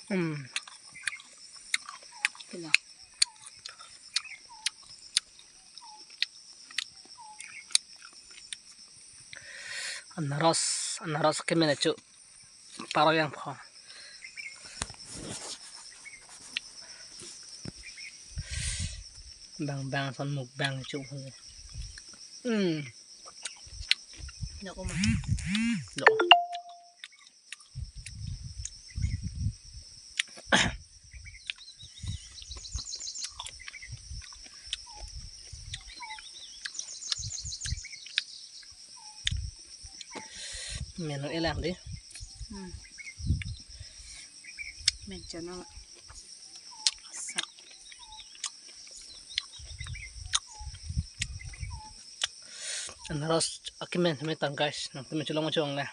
Kena. Anaros kemana cu paro yang po bang son muk bang cu Nggak ko mah. lo menu elang di Medyo na. Sak. anaros akimen metang guys nanti menculong na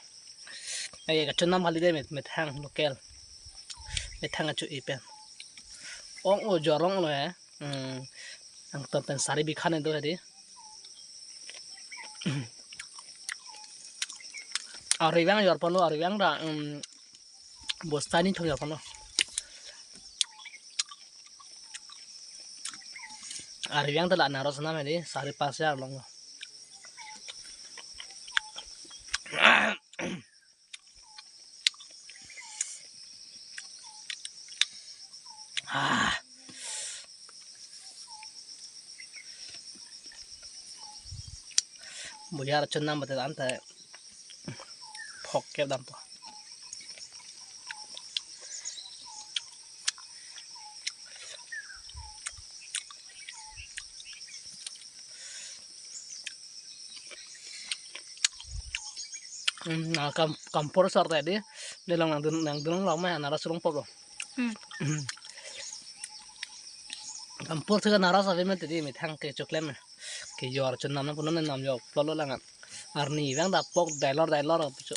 ay kacun nam hali deh met hang lokal met hang acu ipen ong o jorong lo ya ang tonton sari bikan itu tadi Ariwang yor pano ariwang da bostani thong yor pano ariwang tala naros na medi sari pas ya long buyar chunam bate ante phok ke dam po kampur sor tadi delong nang delong long mah naras rong po kampur sega naras ave met tadi met hang ke choklem ke yor chunam na punon nam yo polo langan arni bang da pok dailor pichu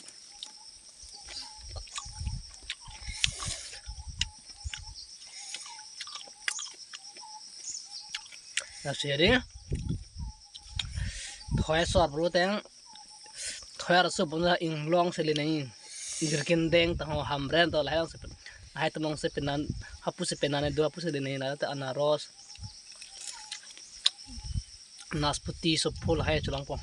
na seri thoy sor bru teng thoy rasu bunda ing long seli nei dirkin deng ta hamren to lahang se hai tamong se penan hapu se penan do hapu se nei na ta anaros nasputi so phul hai chulang po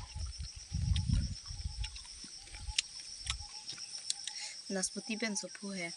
Nasputi ben so phu hai.